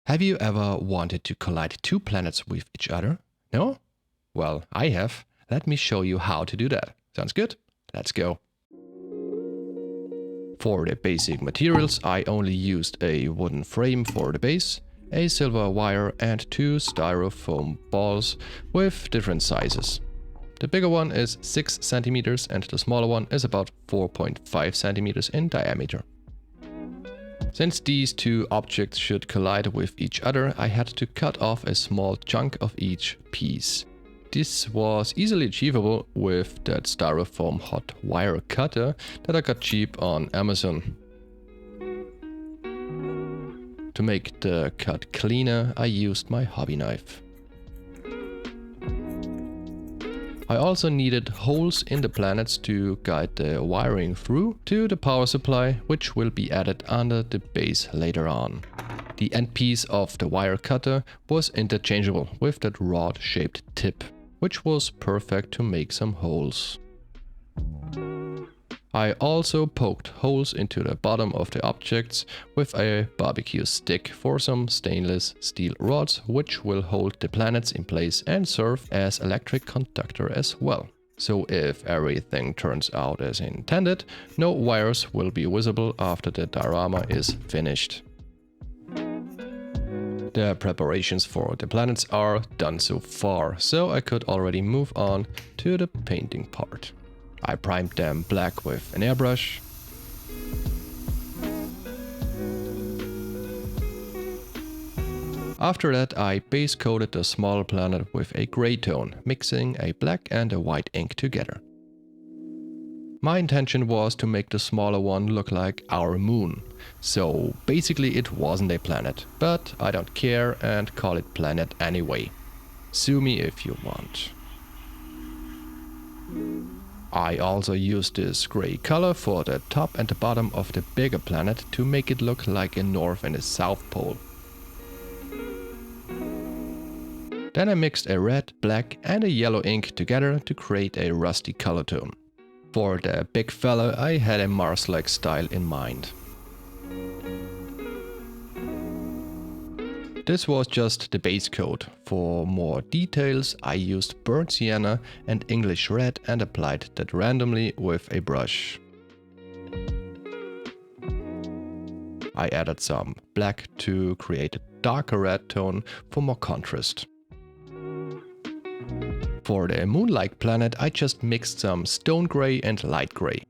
Have you ever wanted to collide two planets with each other? No? Well, I have. Let me show you how to do that. Sounds good? Let's go. For the basic materials, I only used a wooden frame for the base, a silver wire and two styrofoam balls with different sizes. The bigger one is 6 centimeters and the smaller one is about 4.5 centimeters in diameter. Since these two objects should collide with each other, I had to cut off a small chunk of each piece. This was easily achievable with that styrofoam hot wire cutter that I got cheap on Amazon. To make the cut cleaner, I used my hobby knife. I also needed holes in the planets to guide the wiring through to the power supply, which will be added under the base later on. The end piece of the wire cutter was interchangeable with that rod-shaped tip, which was perfect to make some holes. I also poked holes into the bottom of the objects with a barbecue stick for some stainless steel rods, which will hold the planets in place and serve as electric conductor as well. So if everything turns out as intended, no wires will be visible after the diorama is finished. The preparations for the planets are done so far, so I could already move on to the painting part. I primed them black with an airbrush. After that, I base coated the smaller planet with a gray tone, mixing a black and a white ink together. My intention was to make the smaller one look like our moon. So basically it wasn't a planet, but I don't care and call it planet anyway. Sue me if you want. I also used this grey color for the top and the bottom of the bigger planet to make it look like a north and a south pole. Then I mixed a red, black and a yellow ink together to create a rusty color tone. For the big fella I had a Mars-like style in mind. This was just the base coat. For more details I used burnt sienna and English red and applied that randomly with a brush. I added some black to create a darker red tone for more contrast. For the moon-like planet I just mixed some stone grey and light grey.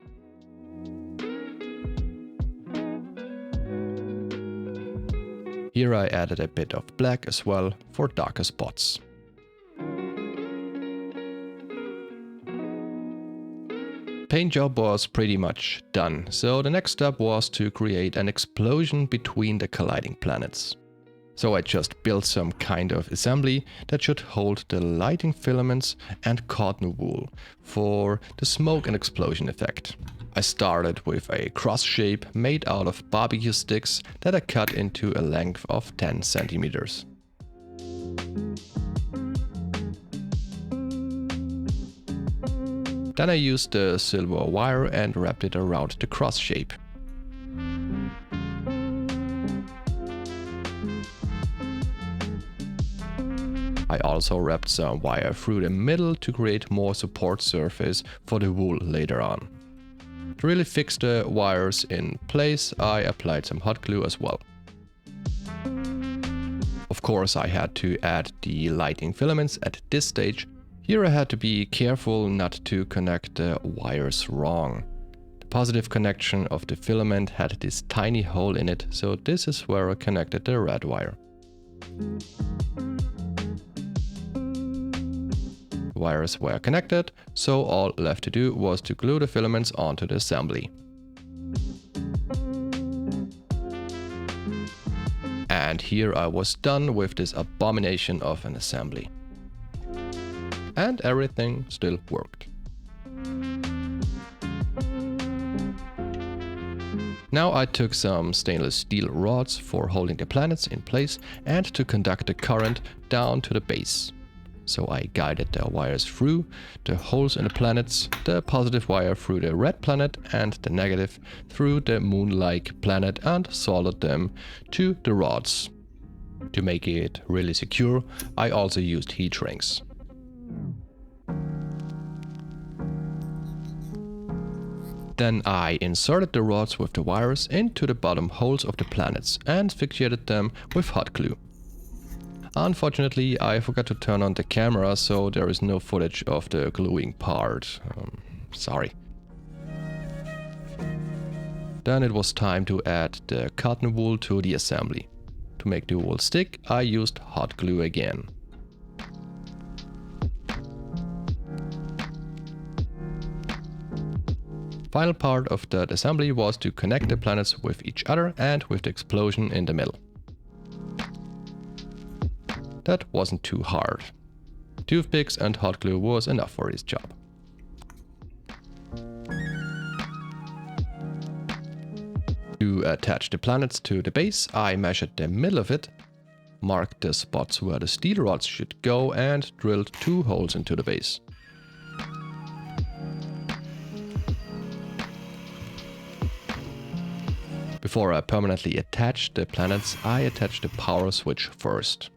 Here I added a bit of black as well for darker spots. Paint job was pretty much done, so the next step was to create an explosion between the colliding planets. So I just built some kind of assembly that should hold the lighting filaments and cotton wool for the smoke and explosion effect. I started with a cross shape made out of barbecue sticks that I cut into a length of 10 centimeters. Then I used the silver wire and wrapped it around the cross shape. I also wrapped some wire through the middle to create more support surface for the wool later on. To really fix the wires in place, I applied some hot glue as well. Of course, I had to add the lighting filaments at this stage. Here I had to be careful not to connect the wires wrong. The positive connection of the filament had this tiny hole in it, so this is where I connected the red wire. Wires were connected, so all left to do was to glue the filaments onto the assembly. And here I was done with this abomination of an assembly. And everything still worked. Now I took some stainless steel rods for holding the planets in place and to conduct the current down to the base. So I guided the wires through the holes in the planets, the positive wire through the red planet and the negative through the moon-like planet and soldered them to the rods. To make it really secure, I also used heat rings. Then I inserted the rods with the wires into the bottom holes of the planets and fixated them with hot glue. Unfortunately, I forgot to turn on the camera, so there is no footage of the gluing part. Sorry. Then it was time to add the cotton wool to the assembly. To make the wool stick, I used hot glue again. Final part of that assembly was to connect the planets with each other and with the explosion in the middle. That wasn't too hard. Toothpicks and hot glue was enough for his job. To attach the planets to the base, I measured the middle of it, marked the spots where the steel rods should go and drilled 2 holes into the base. Before I permanently attached the planets, I attached the power switch first.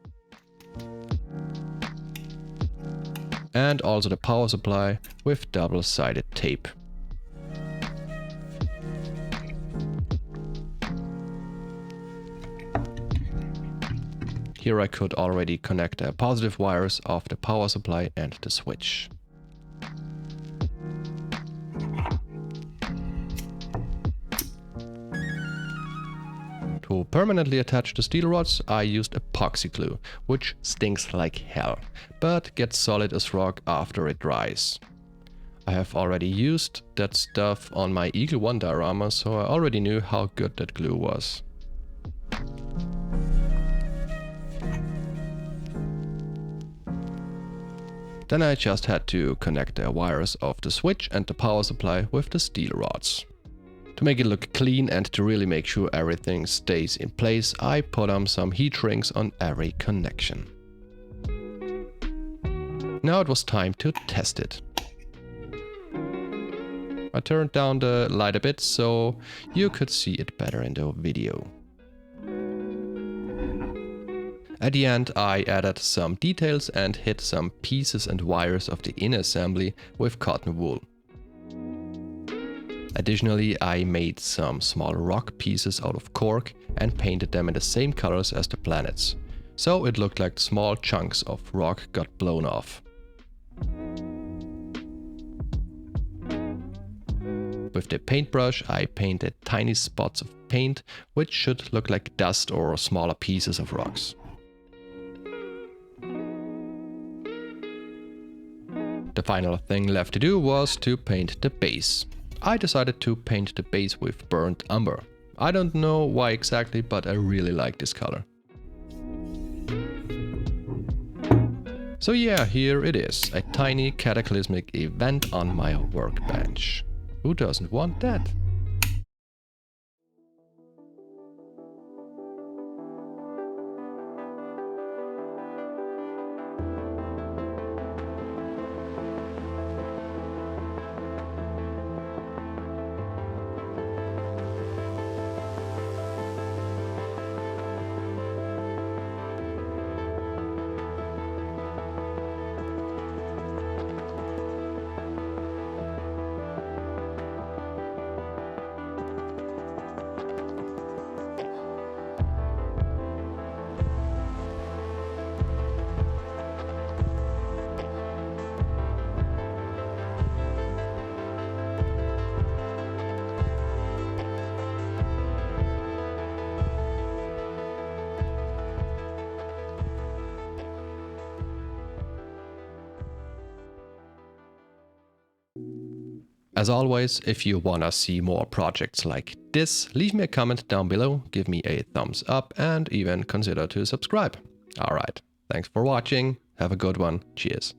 And also the power supply with double-sided tape. Here I could already connect the positive wires of the power supply and the switch. To permanently attach the steel rods, I used epoxy glue, which stinks like hell, but gets solid as rock after it dries. I have already used that stuff on my Eagle 1 diorama, so I already knew how good that glue was. Then I just had to connect the wires of the switch and the power supply with the steel rods. To make it look clean and to really make sure everything stays in place, I put on some heat rings on every connection. Now it was time to test it. I turned down the light a bit so you could see it better in the video. At the end I added some details and hid some pieces and wires of the inner assembly with cotton wool. Additionally, I made some small rock pieces out of cork and painted them in the same colors as the planets, so it looked like small chunks of rock got blown off. With the paintbrush I painted tiny spots of paint which should look like dust or smaller pieces of rocks. The final thing left to do was to paint the base. I decided to paint the base with burnt umber. I don't know why exactly, but I really like this color. So yeah, here it is, a tiny cataclysmic event on my workbench. Who doesn't want that? As always, if you wanna see more projects like this, leave me a comment down below, give me a thumbs up and even consider to subscribe. Alright, thanks for watching, have a good one, cheers.